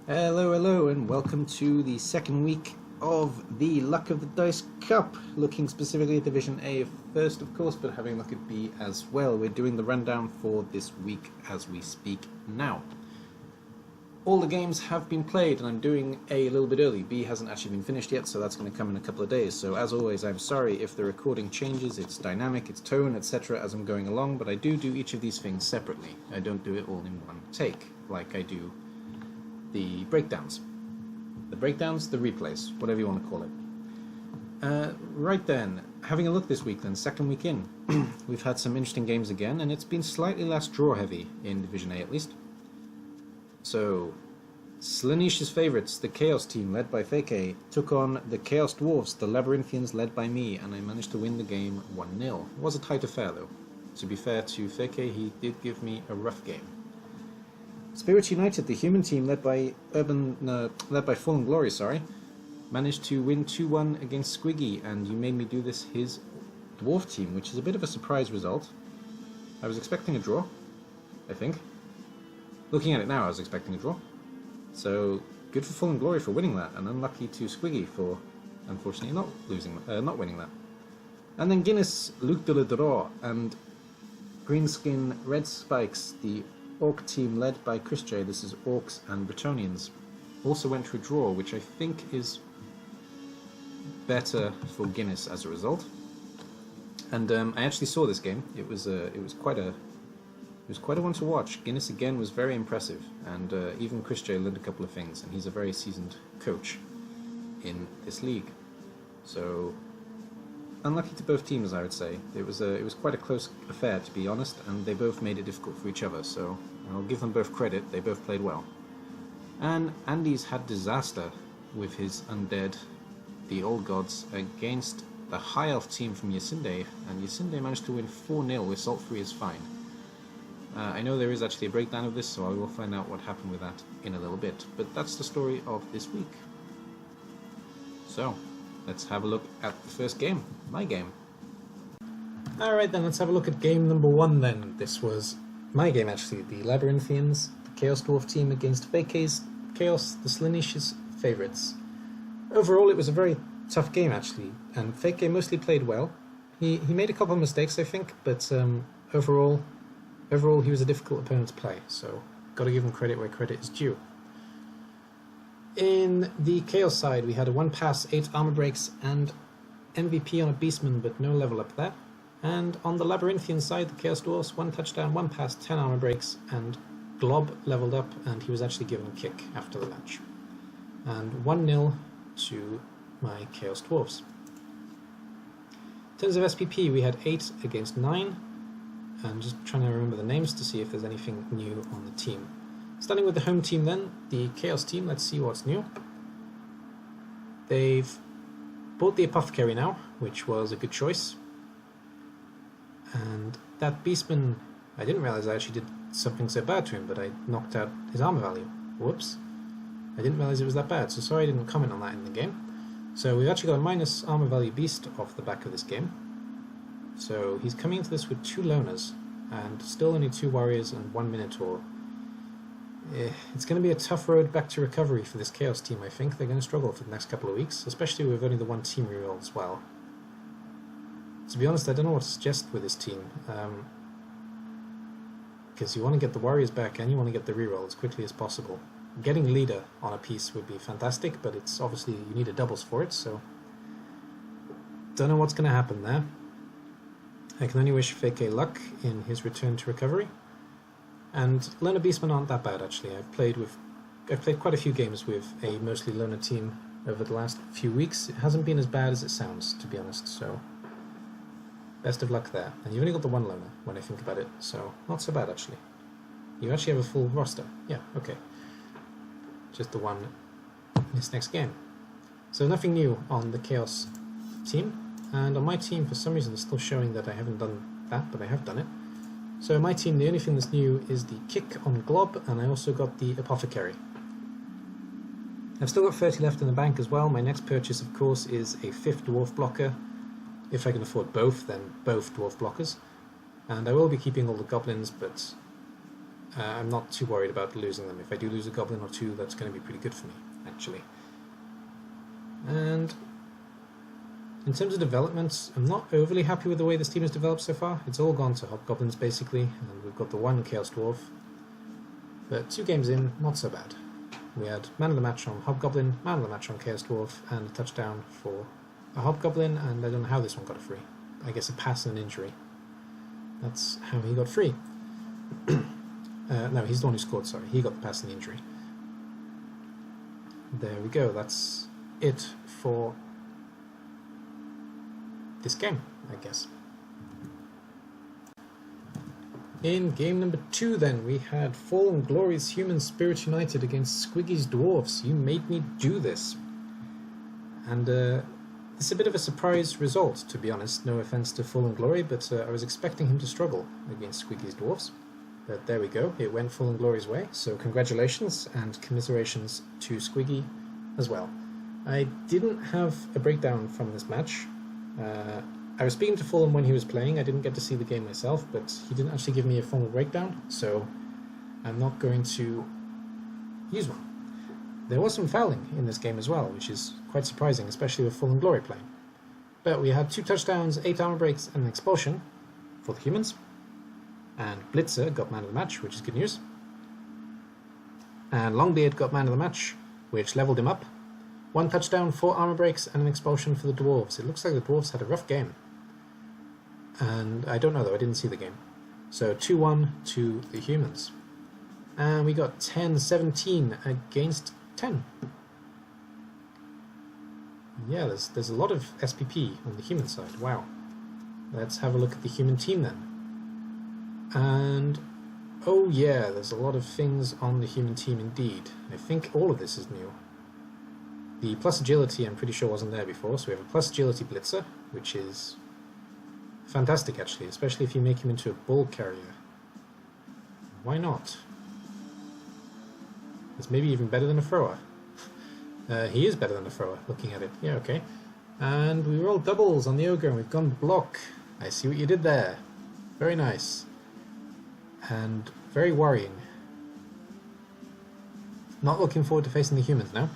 Hello, hello, and welcome to the second week of the Luck of the Dice Cup, looking specifically at Division A first, of course, but having a look at B as well. We're doing the rundown for this week as we speak now. All the games have been played, and I'm doing A little bit early. B hasn't actually been finished yet, so that's going to come in a couple of days. So as always, I'm sorry if the recording changes, its dynamic, its tone, etc. as I'm going along, but I do each of these things separately. I don't do it all in one take, like I do the breakdowns. The replays, whatever you want to call it. Right then, having a look this week then, second week in, we've had some interesting games again, and it's been slightly less draw heavy in Division A at least. So, Slanisha's favourites, the Chaos team led by Feke, took on the Chaos Dwarfs, the Labyrinthians led by me, and I managed to win the game 1-0. It was a tight affair though. To be fair to Feke, he did give me a rough game. Spirits United, the human team led by Fallen Glory, managed to win 2-1 against Squiggy, and you made me do this his dwarf team, which is a bit of a surprise result. I was expecting a draw, I think. Looking at it now, I was expecting a draw. So good for Fallen Glory for winning that, and unlucky to Squiggy for unfortunately not winning that. And then Guinness, Luc de la Draw, and Greenskin Red Spikes, the Orc team led by Chris J, this is Orcs and Bretonians, also went to a draw, which I think is better for Guinness as a result. And I actually saw this game. It was quite a one to watch. Guinness again was very impressive, and even Chris J learned a couple of things, and he's a very seasoned coach in this league. So unlucky to both teams, I would say. It was quite a close affair, to be honest, and they both made it difficult for each other, so I'll give them both credit. They both played well. And Andy's had disaster with his undead, the Old Gods, against the High Elf team from Yasinde, and Yasinde managed to win 4-0 with Salt Free is Fine. I know there is actually a breakdown of this, so I will find out what happened with that in a little bit, but that's the story of this week. So, let's have a look at the first game, my game. Alright then, let's have a look at game number 1 then. This was my game actually, the Labyrinthians, the Chaos Dwarf team against Feke's Chaos, the Slanisha's favourites. Overall it was a very tough game actually, and Feke mostly played well. He made a couple of mistakes I think, but overall he was a difficult opponent to play, so gotta give him credit where credit is due. In the Chaos side, we had a 1 pass, 8 armor breaks, and MVP on a Beastman, but no level up there. And on the Labyrinthian side, the Chaos Dwarfs, 1 touchdown, 1 pass, 10 armor breaks, and Glob leveled up, and he was actually given a kick after the match. And 1-0 to my Chaos Dwarfs. In terms of SPP, we had 8 against 9, and just trying to remember the names to see if there's anything new on the team. Starting with the home team then, the Chaos team, let's see what's new. They've bought the Apothecary now, which was a good choice. And that Beastman, I didn't realise I actually did something so bad to him, but I knocked out his armor value. Whoops. I didn't realise it was that bad, so sorry I didn't comment on that in the game. So we've actually got a minus armor value beast off the back of this game. So he's coming into this with 2 loners, and still only 2 warriors and 1 minotaur. It's going to be a tough road back to recovery for this Chaos team, I think. They're going to struggle for the next couple of weeks, especially with only the 1 team reroll as well. To be honest, I don't know what to suggest with this team, because you want to get the warriors back and you want to get the reroll as quickly as possible. Getting leader on a piece would be fantastic, but it's obviously you need a doubles for it, so don't know what's going to happen there. I can only wish Feke luck in his return to recovery. And loner beastmen aren't that bad actually. I've played quite a few games with a mostly loner team over the last few weeks. It hasn't been as bad as it sounds, to be honest, so best of luck there. And you've only got the 1 loner when I think about it, so not so bad actually. You actually have a full roster. Yeah, okay. Just the one in this next game. So nothing new on the Chaos team. And on my team, for some reason, it's still showing that I haven't done that, but I have done it. So in my team, the only thing that's new is the kick on Glob, and I also got the Apothecary. I've still got 30 left in the bank as well. My next purchase, of course, is a 5th Dwarf Blocker. If I can afford both, then both Dwarf Blockers. And I will be keeping all the Goblins, but I'm not too worried about losing them. If I do lose a goblin or two, that's going to be pretty good for me, actually. And in terms of development, I'm not overly happy with the way this team has developed so far. It's all gone to hobgoblins, basically, and we've got the one Chaos Dwarf. But 2 games in, not so bad. We had man of the match on Hobgoblin, man of the match on Chaos Dwarf, and a touchdown for a Hobgoblin, and I don't know how this one got a free. I guess a pass and an injury. That's how he got free. No, he's the one who scored, sorry. He got the pass and the injury. There we go, that's it for this game, I guess. In game number 2 then, we had Fallen Glory's Human Spirit United against Squiggy's Dwarves. You made me do this. And it's a bit of a surprise result, to be honest. No offence to Fallen Glory, but I was expecting him to struggle against Squiggy's Dwarves. But there we go, it went Fallen Glory's way, so congratulations and commiserations to Squiggy as well. I didn't have a breakdown from this match. I was speaking to Fulham when he was playing. I didn't get to see the game myself, but he didn't actually give me a formal breakdown, so I'm not going to use one. There was some fouling in this game as well, which is quite surprising, especially with Fallen Glory playing. But we had 2 touchdowns, 8 armor breaks, and an expulsion for the humans. And Blitzer got man of the match, which is good news. And Longbeard got man of the match, which leveled him up. 1 touchdown, 4 armor breaks, and an expulsion for the Dwarves. It looks like the Dwarves had a rough game. And I don't know though, I didn't see the game. So 2-1 to the humans. And we got 10-17 against 10. Yeah, there's a lot of SPP on the human side. Wow. Let's have a look at the human team then. And oh yeah, there's a lot of things on the human team indeed. I think all of this is new. The plus agility I'm pretty sure wasn't there before, so we have a plus agility blitzer, which is fantastic actually, especially if you make him into a ball carrier. Why not? It's maybe even better than a thrower. He is better than a thrower, looking at it. Yeah, okay. And we rolled doubles on the ogre and we've gone block. I see what you did there. Very nice. And very worrying. Not looking forward to facing the humans now,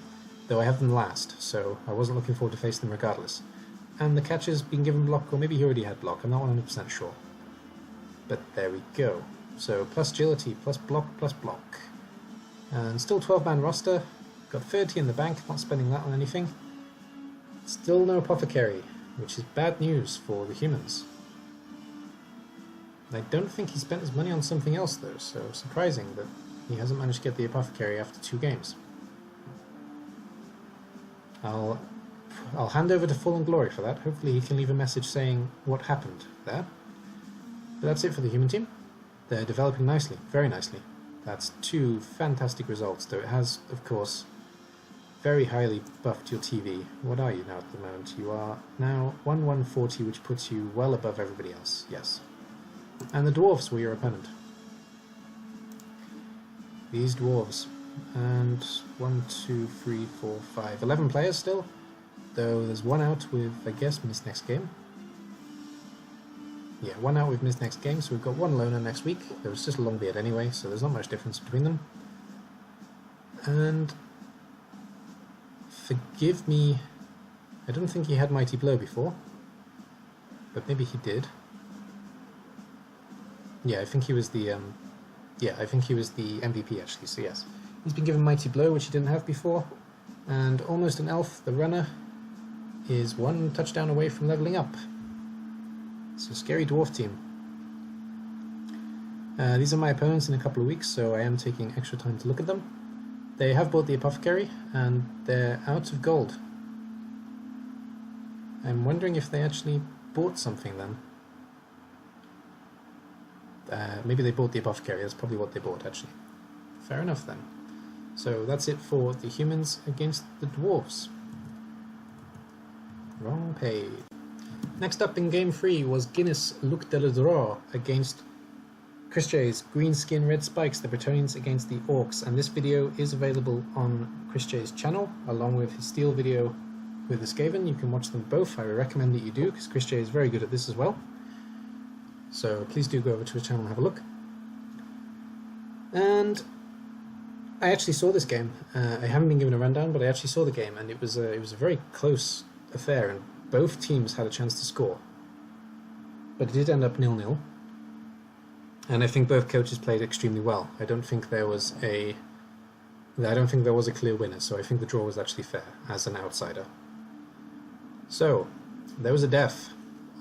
though I have them last, so I wasn't looking forward to facing them regardless. And the catcher's been given block, or maybe he already had block, I'm not 100% sure. But there we go. So plus agility, plus block, plus block. And still 12-man roster, got 30 in the bank, not spending that on anything. Still no apothecary, which is bad news for the humans. I don't think he spent his money on something else though, so surprising that he hasn't managed to get the apothecary after 2 games. I'll hand over to Fallen Glory for that. Hopefully he can leave a message saying what happened there. But that's it for the human team. They're developing nicely, very nicely. That's 2 fantastic results, though it has, of course, very highly buffed your TV. What are you now at the moment? You are now 1140, which puts you well above everybody else, yes. And the dwarves were your opponent. These dwarves. And 1, 2, 3, 4, 5, 11 players still, though there's 1 out with, I guess, missed next game. Yeah, 1 out with missed next game, so we've got 1 loner next week. There was just a Longbeard anyway, so there's not much difference between them. And forgive me, I don't think he had Mighty Blow before, but maybe he did. Yeah, I think he was the MVP actually, so yes. He's been given Mighty Blow, which he didn't have before, and Almost an Elf, the runner, is 1 touchdown away from leveling up. It's a scary dwarf team. These are my opponents in a couple of weeks, so I am taking extra time to look at them. They have bought the apothecary, and they're out of gold. I'm wondering if they actually bought something then. Maybe they bought the apothecary, that's probably what they bought actually. Fair enough then. So that's it for the humans against the dwarves. Wrong page. Next up in game 3 was Guinness Look de la Draw against Chris J's Green Skin Red Spikes, the Bretonians against the Orcs, and this video is available on Chris J's channel along with his steel video with the Skaven. You can watch them both. I would recommend that you do because Chris J is very good at this as well. So please do go over to his channel and have a look. And I actually saw this game. I haven't been given a rundown, but I actually saw the game, and it was a very close affair, and both teams had a chance to score. But it did end up 0-0, and I think both coaches played extremely well. I don't think there was a clear winner, so I think the draw was actually fair as an outsider. So there was a death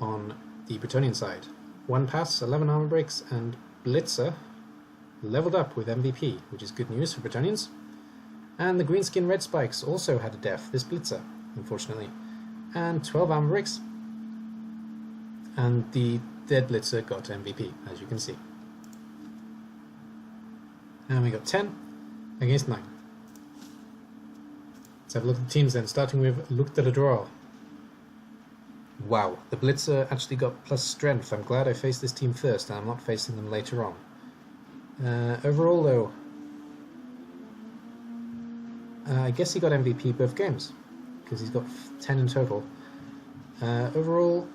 on the Bretonian side. 1 pass, 11 armor breaks, and Blitzer leveled up with MVP, which is good news for Bretonians. And the Greenskin Red Spikes also had a death, this Blitzer, unfortunately. And 12 armor breaks. And the dead Blitzer got MVP, as you can see. And we got 10 against 9. Let's have a look at the teams then, starting with look at the draw. Wow, the Blitzer actually got plus strength. I'm glad I faced this team first and I'm not facing them later on. Overall though, I guess he got MVP both games, because he's got 10 in total. Overall,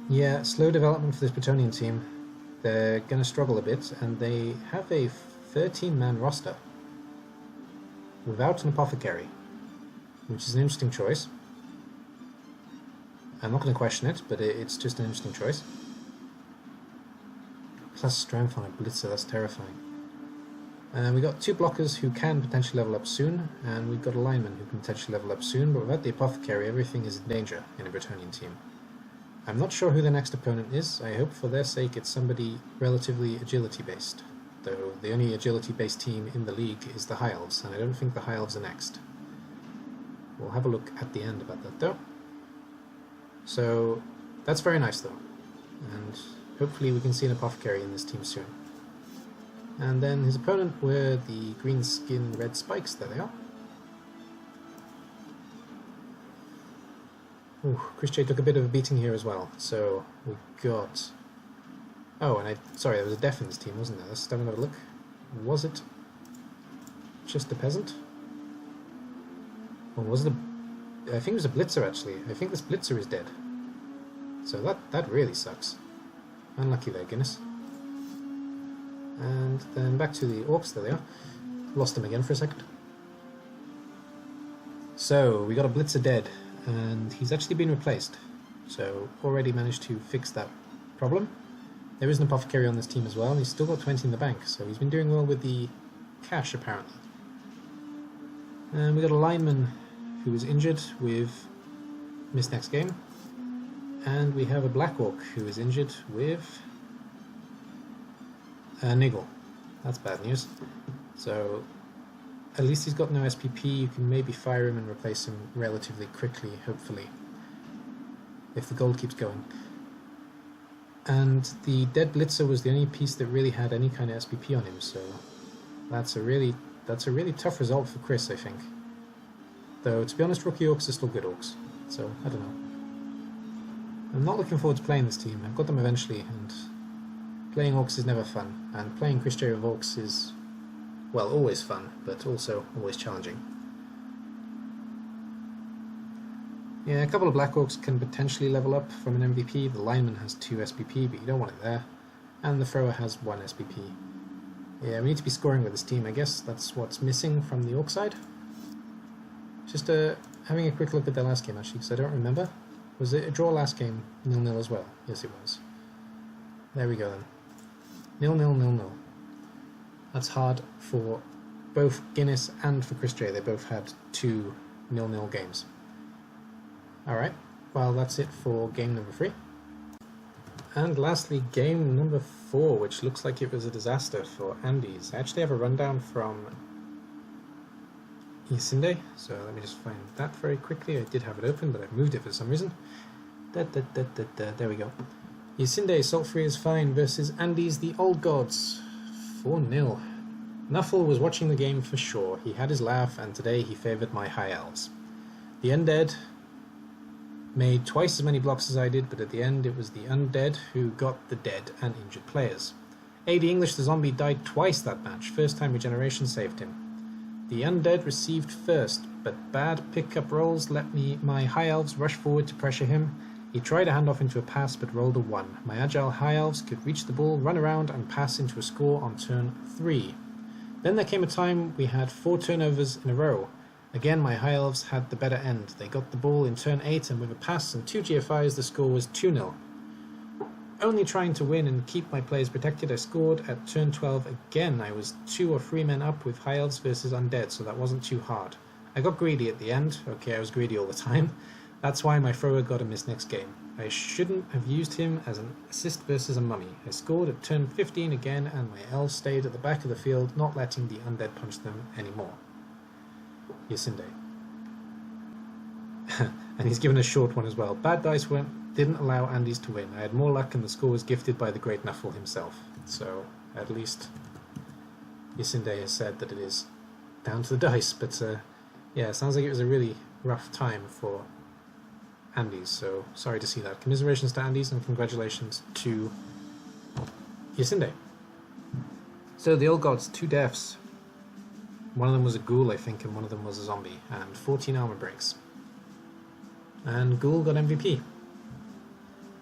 yeah, slow development for this Bretonian team. They're going to struggle a bit, and they have a 13-man roster without an apothecary, which is an interesting choice. I'm not going to question it, but it's just an interesting choice. Plus strength on a Blitzer, that's terrifying. We got 2 blockers who can potentially level up soon, and we've got a lineman who can potentially level up soon, but without the apothecary everything is in danger in a Bretonian team. I'm not sure who the next opponent is. I hope for their sake it's somebody relatively agility based, though the only agility based team in the league is the High Elves, and I don't think the High Elves are next. We'll have a look at the end about that though. So that's very nice though, and hopefully we can see an apothecary in this team soon. And then his opponent were the Greenskin Red Spikes. There they are. Ooh, Chris J took a bit of a beating here as well. So we got... Oh, and sorry, there was a death in this team, wasn't there? Let's have another look. Was it just a peasant? Or was it I think it was a Blitzer actually. I think this Blitzer is dead. So that really sucks. Unlucky there, Guinness. And then back to the Orcs, there they are. Lost them again for a second. So, we got a Blitzer dead, and he's actually been replaced. So, already managed to fix that problem. There is an apothecary on this team as well, and he's still got 20 in the bank, so he's been doing well with the cash, apparently. And we got a lineman who was injured with missed next game. And we have a Black Orc who is injured with Niggle. That's bad news. So at least he's got no SPP. You can maybe fire him and replace him relatively quickly, hopefully, if the gold keeps going. And the dead Blitzer was the only piece that really had any kind of SPP on him, so that's a really tough result for Chris, I think. Though to be honest, rookie Orcs are still good Orcs, so I don't know. I'm not looking forward to playing this team. I've got them eventually, and playing Orcs is never fun, and playing Chris J with Orcs is, well, always fun, but also always challenging. Yeah, a couple of Black Orcs can potentially level up from an MVP. The lineman has 2 SPP, but you don't want it there. And the thrower has 1 SPP. Yeah, we need to be scoring with this team, I guess. That's what's missing from the Orc side. Just having a quick look at their last game, actually, because I don't remember. Was it a draw last game? 0-0 as well? Yes, it was. There we go then. 0-0, 0-0. That's hard for both Guinness and for Chris J. They both had 2 0-0 games. Alright, well that's it for game number 3. And lastly, game number 4, which looks like it was a disaster for Andes. I actually have a rundown from Ysinde, so let me just find that very quickly. I did have it open, but I've moved it for some reason. There we go. Ysinde, Salt-Free is fine versus Andes, the Old Gods. 4-0. Nuffle was watching the game for sure. He had his laugh, and today he favoured my High Elves. The Undead made twice as many blocks as I did, but at the end it was the Undead who got the dead and injured players. AD English the Zombie died twice that match. First time regeneration saved him. The Undead received first, but bad pickup rolls let my High Elves rush forward to pressure him. He tried a handoff into a pass but rolled a 1. My agile high elves could reach the ball, run around and pass into a score on turn 3. Then there came a time we had 4 turnovers in a row. Again my high elves had the better end. They got the ball in turn 8 and with a pass and 2 GFIs the score was 2-0. Only trying to win and keep my players protected, I scored at turn 12 again. I was 2 or 3 men up with high elves versus undead, so that wasn't too hard. I got greedy at the end. Okay, I was greedy all the time. That's why my thrower got a miss next game. I shouldn't have used him as an assist versus a mummy. I scored at turn 15 again and my elves stayed at the back of the field, not letting the undead punch them anymore. Yasinde. And he's given a short one as well. Bad dice didn't allow Andy's to win. I had more luck and the score was gifted by the great Nuffle himself. So, at least Yasinde has said that it is down to the dice. But, yeah, it sounds like it was a really rough time for Andy's. So, sorry to see that. Commiserations to Andy's and congratulations to Yasinde. So, the Old Gods, 2 deaths. One of them was a ghoul, I think, and one of them was a zombie. And 14 armor breaks. And Ghoul got MVP.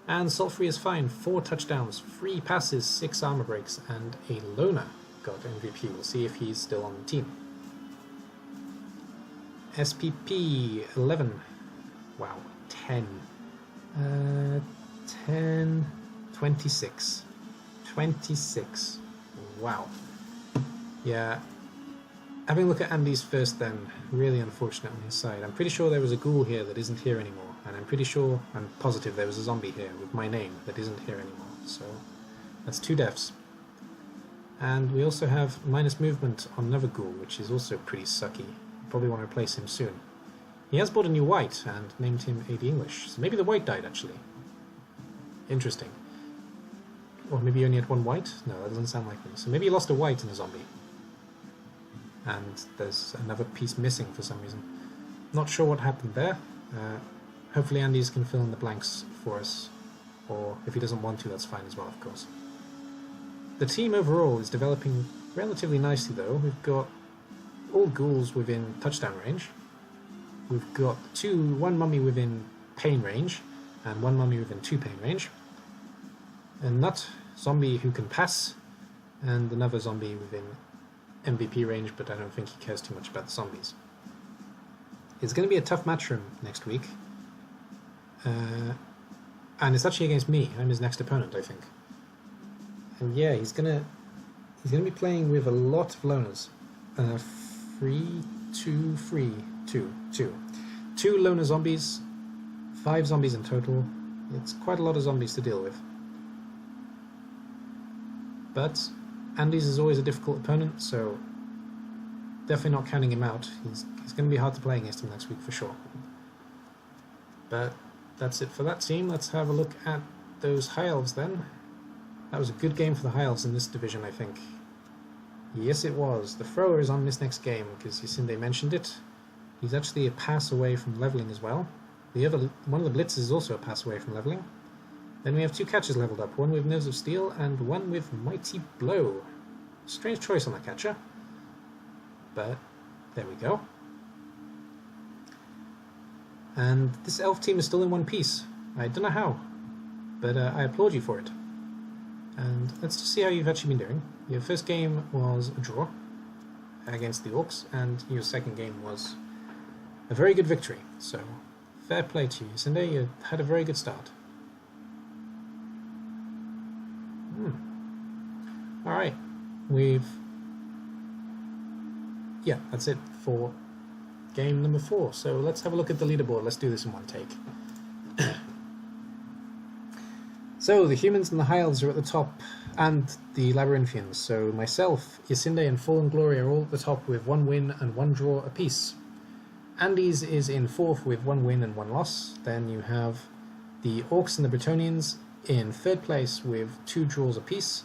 And Sulfree is fine, 4 touchdowns, 3 passes, 6 armor breaks, and a loner got MVP. We'll see if he's still on the team. SPP 11. Wow, 10. 10. 26. 26. Wow. Yeah. Having a look at Andy's first then, really unfortunate on his side. I'm pretty sure there was a ghoul here that isn't here anymore. And I'm positive there was a zombie here with my name that isn't here anymore. So that's 2 deaths. And we also have minus movement on another ghoul, which is also pretty sucky. Probably want to replace him soon. He has bought a new white and named him AD English. So maybe the white died actually. Interesting. Or maybe he only had 1 white? No, that doesn't sound like me. So maybe he lost a white in a zombie. And there's another piece missing for some reason. Not sure what happened there. Hopefully Andy's can fill in the blanks for us. Or if he doesn't want to, that's fine as well, of course. The team overall is developing relatively nicely though. We've got all ghouls within touchdown range. We've got 1 mummy within pain range, and 1 mummy within 2 pain range. A nut zombie who can pass, and another zombie within MVP range, but I don't think he cares too much about the zombies. It's going to be a tough match for him next week. And it's actually against me. I'm his next opponent, I think. And yeah, he's gonna be playing with a lot of loners. 3, 2, 3, 2, 2. 2 loner zombies, 5 zombies in total. It's quite a lot of zombies to deal with. But Andy's is always a difficult opponent, so definitely not counting him out. He's going to be hard to play against him next week for sure. But that's it for that team. Let's have a look at those High Elves then. That was a good game for the High Elves in this division, I think. Yes, it was. The thrower is on this next game, because Yasinde mentioned it. He's actually a pass away from leveling as well. One of the blitzes is also a pass away from leveling. Then we have 2 catchers leveled up, one with Nerves of Steel and one with Mighty Blow. Strange choice on that catcher. But there we go. And this elf team is still in one piece. I don't know how, but I applaud you for it. And let's just see how you've actually been doing. Your first game was a draw against the Orcs, and your second game was a very good victory. So, fair play to you, Yasinde. You had a very good start. Alright, yeah, that's it for game number 4. So let's have a look at the leaderboard. Let's do this in one take. So the humans and the High Elves are at the top, and the Labyrinthians. So myself, Yasinde, and Fallen Glory are all at the top with 1 win and 1 draw apiece. Andy's is in 4th with 1 win and 1 loss. Then you have the Orcs and the Bretonians in 3rd place with 2 draws apiece.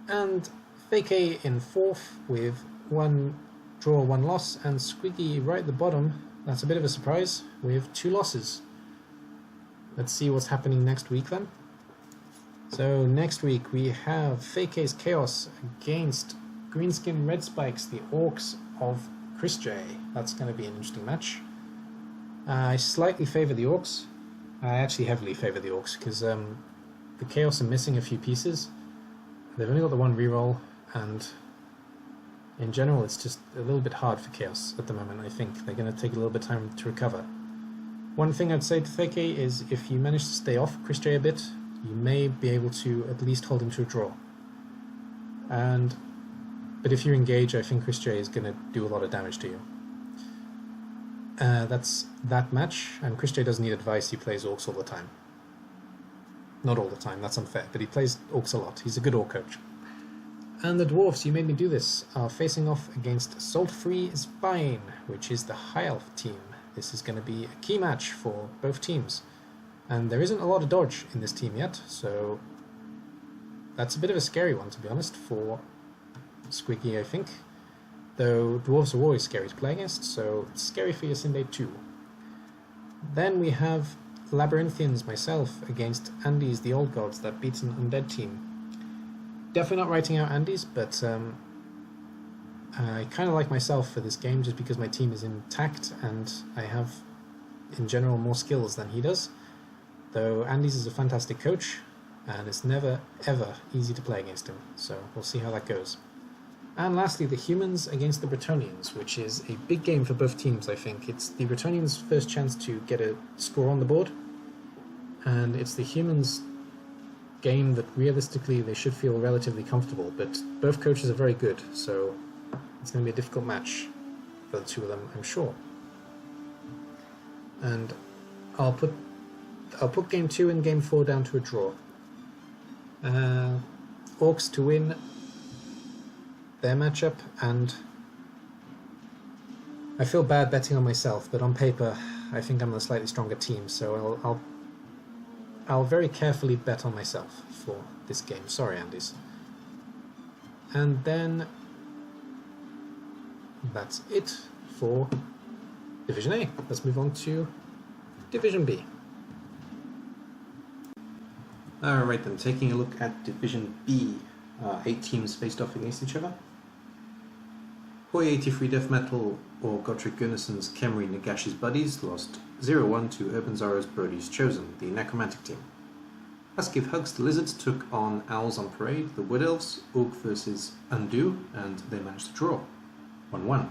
And Fake in 4th with 1 draw, 1 loss, and Squiggy right at the bottom, that's a bit of a surprise, with 2 losses. Let's see what's happening next week then. So next week we have Fake's Chaos against Greenskin Red Spikes, the Orcs of Chris J. That's going to be an interesting match. I slightly favour the Orcs, I actually heavily favour the Orcs, because the Chaos are missing a few pieces. They've only got the one reroll, and in general it's just a little bit hard for Chaos at the moment. I think they're going to take a little bit of time to recover. One thing I'd say to Theke is if you manage to stay off Chris J a bit, you may be able to at least hold him to a draw. But if you engage, I think Chris J is going to do a lot of damage to you. That's that match, and Chris J doesn't need advice, he plays Orcs all the time. Not all the time, that's unfair, but he plays Orcs a lot. He's a good Orc coach. And the Dwarves, you made me do this, are facing off against Salt-Free Spine, which is the High Elf team. This is going to be a key match for both teams. And there isn't a lot of dodge in this team yet, so that's a bit of a scary one, to be honest, for Squiggy, I think. Though Dwarves are always scary to play against, so it's scary for Yasinde too. Then we have Labyrinthians, myself, against Andes, the Old Gods, that beats an undead team. Definitely not writing out Andes, but I kind of like myself for this game just because my team is intact and I have, in general, more skills than he does. Though Andes is a fantastic coach, and it's never, ever easy to play against him, so we'll see how that goes. And lastly, the Humans against the Bretonians, which is a big game for both teams, I think. It's the Bretonians' first chance to get a score on the board, and it's the Humans' game that realistically they should feel relatively comfortable, but both coaches are very good, so it's going to be a difficult match for the two of them, I'm sure. And I'll put game 2 and game 4 down to a draw. Orcs to win their matchup, and I feel bad betting on myself, but on paper I think I'm the slightly stronger team, so I'll very carefully bet on myself for this game. Sorry, Andes. And then that's it for Division A. Let's move on to Division B. Alright then, taking a look at Division B. 8 teams faced off against each other. Hoi 83 Death Metal or Gotrek Gunnarsson's Khemri Nagash's Buddies lost 0-1 to Urban Zorro's Brody's Chosen, the Necromantic team. Husky Hugs the Lizards took on Owls on Parade, the Wood Elves, Orc versus Undo, and they managed to draw 1-1.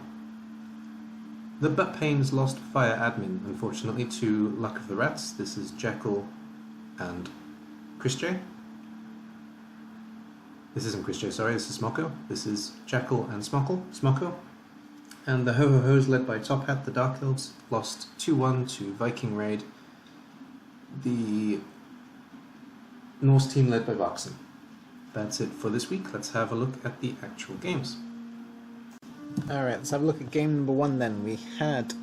The Butt Pains lost Fire Admin, unfortunately, to Luck of the Rats. This is Jackal and Chris J. This isn't Chris J, sorry, this is Smocko. This is Jackal and Smocko. And the Ho-Ho-Hos, led by Top Hat, the Dark Elves, lost 2-1 to Viking Raid, the Norse team led by Voxen. That's it for this week. Let's have a look at the actual games. Alright, let's have a look at game number 1 then. We had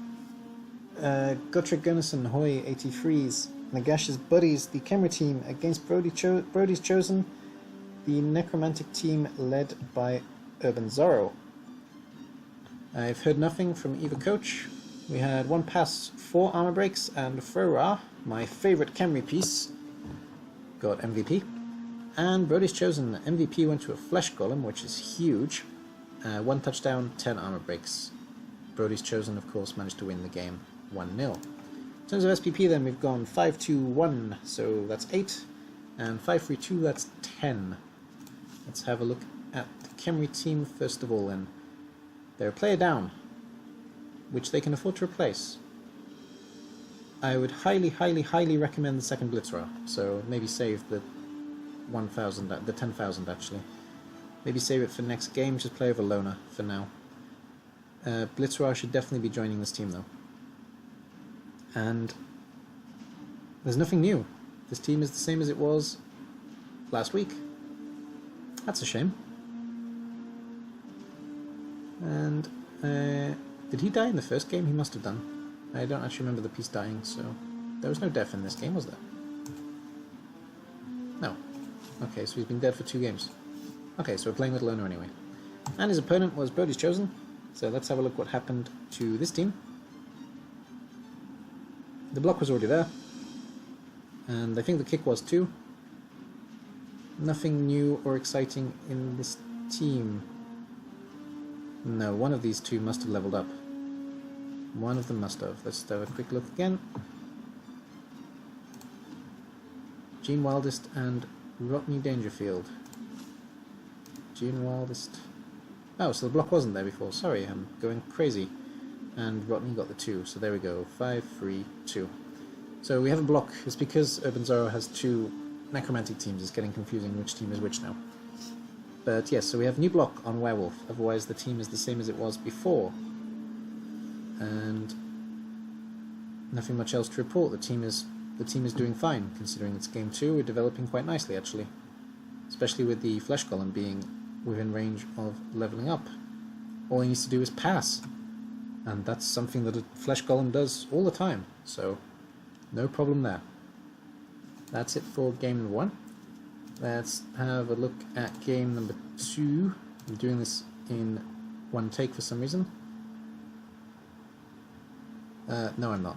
Gotrek Gunnarsson, Hoi 83's, Nagash's Buddies, the Khemri team, against Brody's Chosen, the Necromantic team led by Urban Zorro. I've heard nothing from either coach. We had 1 pass, 4 armor breaks, and Frora, my favourite Khemri piece, got MVP. And Brody's Chosen, MVP went to a Flesh Golem, which is huge. 1 touchdown, 10 armor breaks. Brody's Chosen, of course, managed to win the game 1-0. In terms of SPP then, we've gone 5-2-1, so that's 8, and 5-3-2, that's 10. Let's have a look at the Khemri team first of all then. They're a player down, which they can afford to replace. I would highly, highly, highly recommend the second Blitzerer, so maybe save the 1,000, the 10,000 actually. Maybe save it for next game, just play over Loner for now. Blitzerer should definitely be joining this team though. And there's nothing new. This team is the same as it was last week. That's a shame. And did he die in the first game? He must have done. I don't actually remember the piece dying, so there was no death in this game, was there? No. Okay, so he's been dead for 2 games. Okay, so we're playing with Loner anyway. And his opponent was Brody's Chosen. So let's have a look what happened to this team. The block was already there. And I think the kick was too. Nothing new or exciting in this team. No, one of these two must have leveled up. One of them must have. Let's have a quick look again. Gene Wildest and Rodney Dangerfield. Gene Wildest. Oh, so the block wasn't there before. Sorry, I'm going crazy. And Rodney got the 2, so there we go. 5, 3, 2. So we have a block. It's because Urban Zorro has 2 necromantic teams. It's getting confusing which team is which now. But yes, so we have new block on Werewolf. Otherwise the team is the same as it was before. And nothing much else to report. The team is doing fine, considering it's game 2. We're developing quite nicely, actually. Especially with the Flesh Golem being within range of leveling up. All he needs to do is pass. And that's something that a Flesh Golem does all the time. So, no problem there. That's it for game number 1. Let's have a look at game number 2. I'm doing this in one take for some reason. No, I'm not.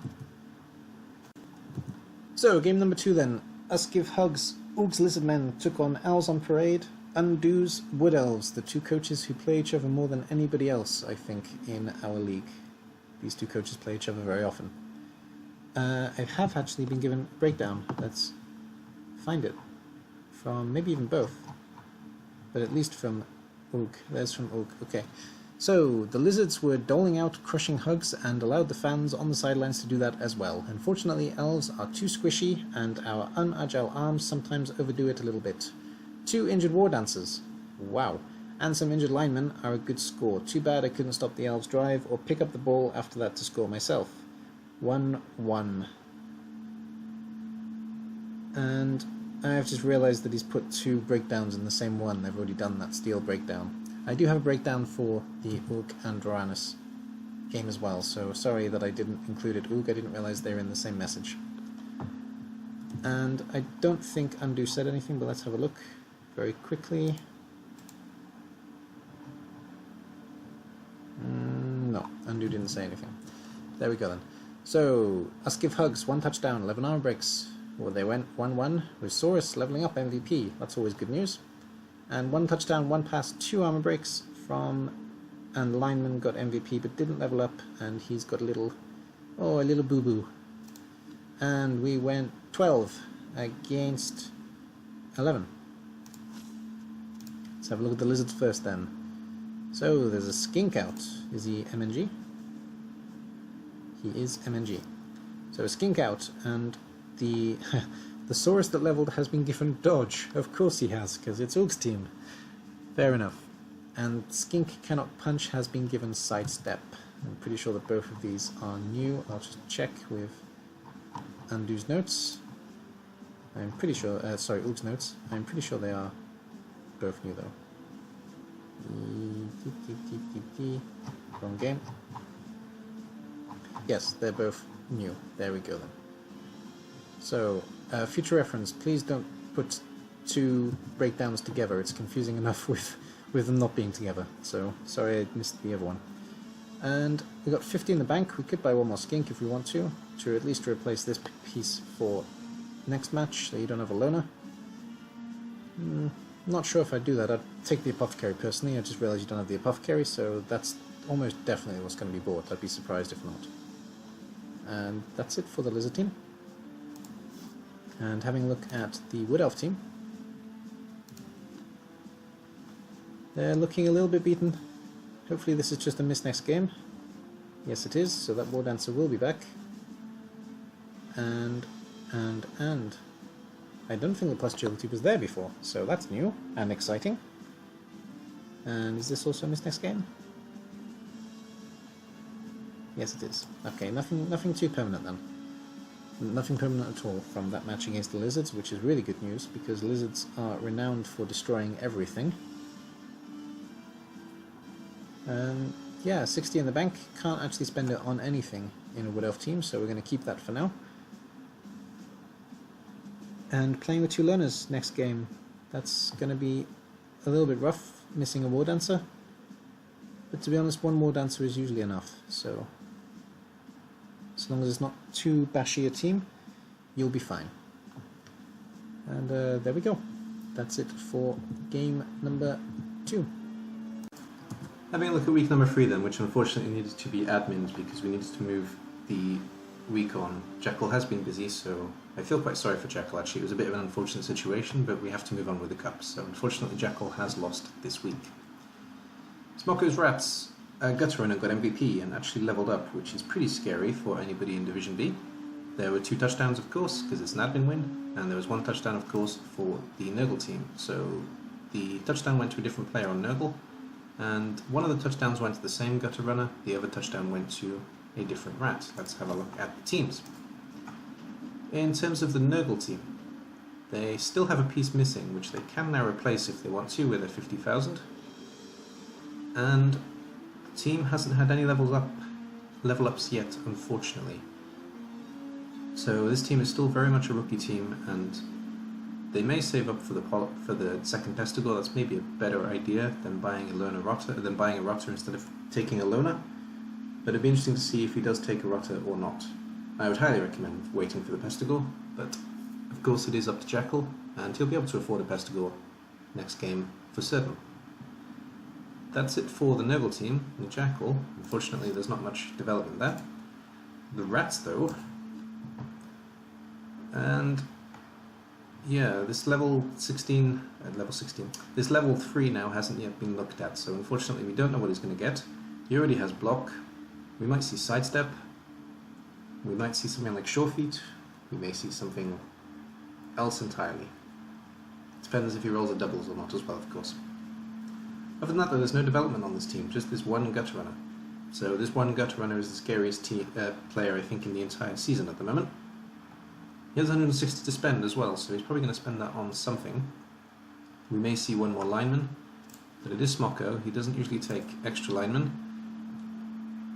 So, game number 2 then. Us Give Hugs, Oog's Lizardmen took on Owls on Parade, Undo's Wood Elves, the 2 coaches who play each other more than anybody else, I think, in our league. These 2 coaches play each other very often. I have actually been given a breakdown. Let's find it. From maybe even both. But at least from Oog. There's from Oog. Okay. So, the lizards were doling out crushing hugs and allowed the fans on the sidelines to do that as well. Unfortunately, elves are too squishy, and our unagile arms sometimes overdo it a little bit. 2 injured war dancers. Wow. And some injured linemen are a good score. Too bad I couldn't stop the elves' drive or pick up the ball after that to score myself. 1-1. And I've just realised that he's put 2 breakdowns in the same one. I've already done that steel breakdown. I do have a breakdown for the Oog and Doranus game as well, so sorry that I didn't include it. Oog, I didn't realise they were in the same message. And I don't think Undo said anything, but let's have a look very quickly. No, Undo didn't say anything. There we go then. So, Us Give Hugs, 1 touchdown, 11 armor breaks. Well, they went 1-1 with Saurus leveling up MVP. That's always good news. And 1 touchdown, 1 pass, 2 armor breaks from... And Lineman got MVP but didn't level up, and he's got a little boo-boo. And we went 12 against 11. Let's have a look at the lizards first then. So, there's a skink out. Is he MNG? He is MNG. So, a skink out, and the the Saurus that leveled has been given dodge. Of course he has, because it's Oog's team. Fair enough. And skink cannot punch has been given sidestep. I'm pretty sure that both of these are new. I'll just check with Undo's notes. I'm pretty sure, sorry, Oog's notes. I'm pretty sure they are both new though. Wrong game. Yes, they're both new. There we go then. So, future reference, please don't put 2 breakdowns together. It's confusing enough with them not being together. So, sorry I missed the other one. And we got 50 in the bank. We could buy 1 more skink if we want to at least replace this piece for next match, so you don't have a loner. Not sure if I'd do that. I'd take the apothecary personally. I just realised you don't have the apothecary, so that's almost definitely what's going to be bought. I'd be surprised if not. And that's it for the lizard team. And having a look at the Wood Elf team, they're looking a little bit beaten. Hopefully this is just a miss next game. Yes it is, so that War Dancer will be back. And I don't think the plus agility was there before, so that's new and exciting. And is this also a miss next game? Yes it is. Okay, nothing too permanent then. Nothing permanent at all from that match against the lizards, which is really good news, because lizards are renowned for destroying everything. Yeah, 60 in the bank. Can't actually spend it on anything in a Wood Elf team, so we're going to keep that for now. And playing with 2 learners next game. That's going to be a little bit rough, missing a War Dancer. But to be honest, 1 War Dancer is usually enough, so... as long as it's not too bashy a team, you'll be fine. And there we go. That's it for game number 2. Having a look at week number 3 then, which unfortunately needed to be admins because we needed to move the week on, Jekyll has been busy, so I feel quite sorry for Jekyll actually. It was a bit of an unfortunate situation, but we have to move on with the cup, so unfortunately Jekyll has lost this week. Smocko's Rats, Gutter Runner got MVP and actually leveled up, which is pretty scary for anybody in Division B. There were 2 touchdowns, of course, because it's an admin win, and there was 1 touchdown, of course, for the Nurgle team. So the touchdown went to a different player on Nurgle, and one of the touchdowns went to the same Gutter Runner, the other touchdown went to a different rat. Let's have a look at the teams. In terms of the Nurgle team, they still have a piece missing, which they can now replace if they want to with a 50,000. And the team hasn't had any level ups yet, unfortunately. So this team is still very much a rookie team, and they may save up for the second Pestigore. That's maybe a better idea than buying a rotter instead of taking a loner. But it'd be interesting to see if he does take a rotter or not. I would highly recommend waiting for the Pestigore, but of course it is up to Jekyll, and he'll be able to afford a Pestigore next game for certain. That's it for the Nurgle team. The Jackal, unfortunately there's not much development there. The Rats though, and yeah, this level 16, this level 3 now hasn't yet been looked at, so unfortunately we don't know what he's going to get. He already has block, we might see sidestep, we might see something like sure feet, we may see something else entirely. Depends if he rolls a doubles or not as well, of course. Other than that though, there's no development on this team, just this one Gutter Runner. So this one Gutter Runner is the scariest player I think in the entire season at the moment. He has 160 to spend as well, so he's probably going to spend that on something. We may see one more lineman, but it is Smocko. He doesn't usually take extra linemen,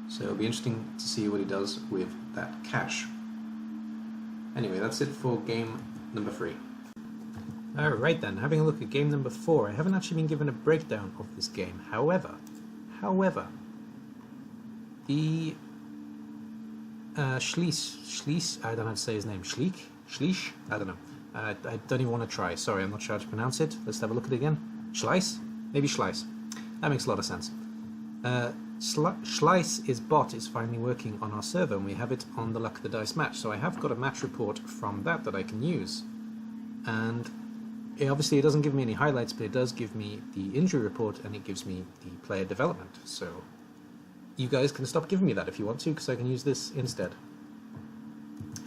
so it'll be interesting to see what he does with that cash. Anyway, that's it for game number 3. Alright then, having a look at game number 4. I haven't actually been given a breakdown of this game. However, the Schleich, I don't know how to say his name, Schleich? I don't know. I don't even want to try, sorry, I'm not sure how to pronounce it. Let's have a look at it again. Schleiss? Maybe Schleiss. That makes a lot of sense. Schleiss' bot is finally working on our server, and we have it on the Luck of the Dice match, so I have got a match report from that I can use. And obviously it doesn't give me any highlights, but it does give me the injury report, and it gives me the player development, so you guys can stop giving me that if you want to, because I can use this instead.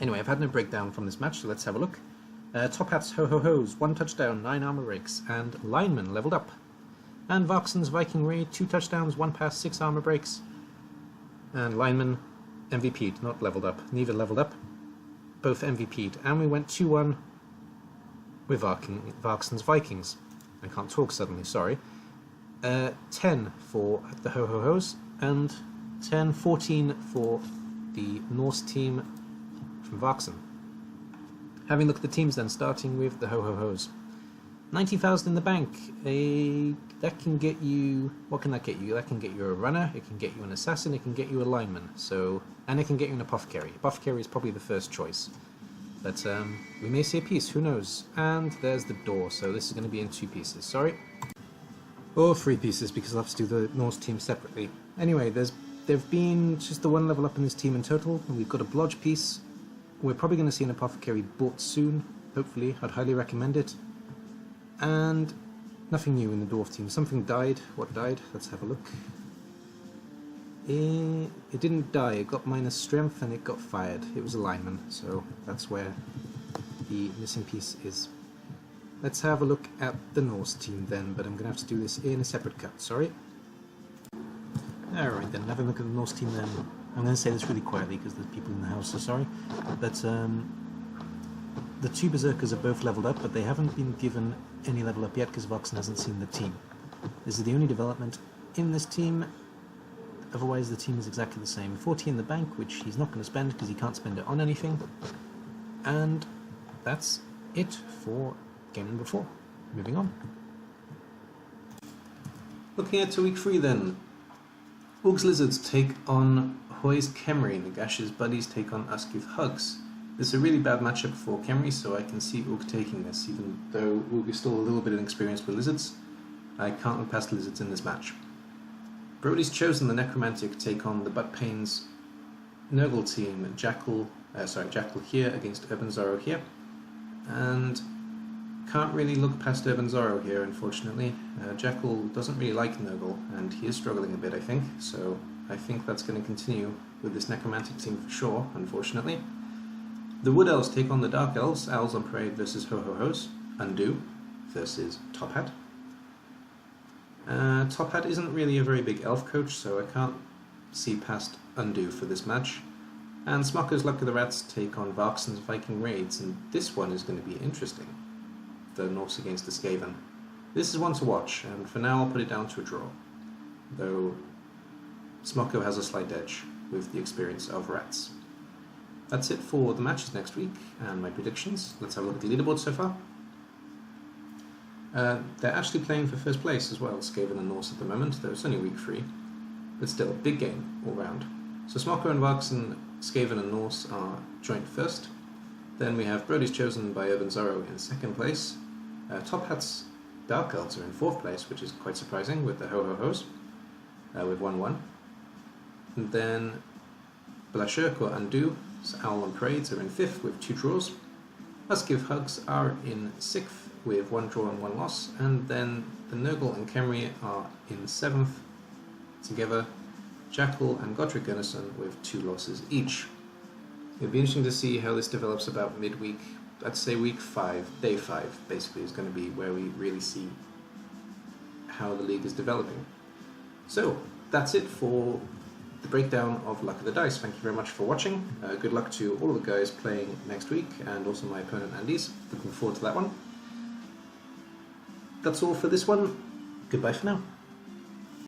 Anyway, I've had no breakdown from this match, so let's have a look. Top Hats, Ho-Ho-Hos, 1 touchdown, 9 armor breaks, and lineman leveled up. And Vaxen's Viking Raid, 2 touchdowns, 1 pass, 6 armor breaks. And lineman MVP'd, not leveled up, neither leveled up. Both MVP'd, and we went 2-1 with Vaxen's Vikings. I can't talk suddenly, sorry. 10 for the Ho-Ho-Hos, and 10-14 for the Norse team from Vaxen. Having looked at the teams then, starting with the Ho-Ho-Hos. 90,000 in the bank. That can get you... What can that get you? That can get you a runner, it can get you an assassin, it can get you a lineman. So, and it can get you an apothecary. Apothecary is probably the first choice. But we may see a piece, who knows? And there's the door, so this is going to be in 2 pieces, sorry. Or 3 pieces, because I'll have to do the Norse team separately. Anyway, there've been just the 1 level up in this team in total, and we've got a blodge piece. We're probably going to see an apothecary bought soon, hopefully. I'd highly recommend it. And nothing new in the dwarf team. Something died. What died? Let's have a look. It didn't die. It got minus strength and it got fired. It was a lineman, so that's where the missing piece is. Let's have a look at the Norse team then, but I'm going to have to do this in a separate cut, sorry. Alright then, having a look at the Norse team then. I'm going to say this really quietly because there's people in the house, so sorry. But the 2 Berserkers are both leveled up, but they haven't been given any level up yet because Voxen hasn't seen the team. This is the only development in this team, otherwise the team is exactly the same. 40 in the bank, which he's not going to spend because he can't spend it on anything. And that's it for game number 4. Moving on. Looking at to week 3 then. Org's Lizards take on Hoy's Kemri, Nagash's Buddies take on Uskith Hugs. This is a really bad matchup for Kemri, so I can see Org taking this, even though Org is still a little bit inexperienced with Lizards. I can't look past Lizards in this match. Brody's chosen the Necromantic take on the Butt Pains Nurgle team, Jackal Jackal here against Urban Zorro here, and can't really look past Urban Zorro here, unfortunately. Jackal doesn't really like Nurgle, and he is struggling a bit, I think, so I think that's going to continue with this Necromantic team for sure, unfortunately. The Wood Elves take on the Dark Elves, Owls on Parade versus Ho-Ho-Hos, Undo versus Top Hat. Top Hat isn't really a very big elf coach, so I can't see past Undo for this match. And Smocker's Luck of the Rats take on Varkson's Viking Raids, and this one is going to be interesting. The Norse against the Skaven. This is one to watch, and for now I'll put it down to a draw, though Smocko has a slight edge with the experience of Rats. That's it for the matches next week and my predictions. Let's have a look at the leaderboard so far. They're actually playing for first place as well, Skaven and Norse at the moment, though it's only week 3. But still, big game all round. So Smocko and Varkson, Skaven and Norse are joint first. Then we have Brody's Chosen by Urban Zorro in second place. Top Hat's Dark Elves are in fourth place, which is quite surprising with the Ho-Ho-Hos, with 1-1. And then Blashurk or Undo, Owl and Parades are in fifth with 2 draws. Us Give Hugs are in sixth with 1 draw and 1 loss, and then the Nurgle and Khemri are in seventh together, Jackal and Godric Gunnarsson with 2 losses each. It'll be interesting to see how this develops about midweek. I'd say week 5, day 5 basically is going to be where we really see how the league is developing. So that's it for the breakdown of Luck of the Dice. Thank you very much for watching. Good luck to all of the guys playing next week, and also my opponent Andy's. Looking forward to that one. That's all for this one. Goodbye for now.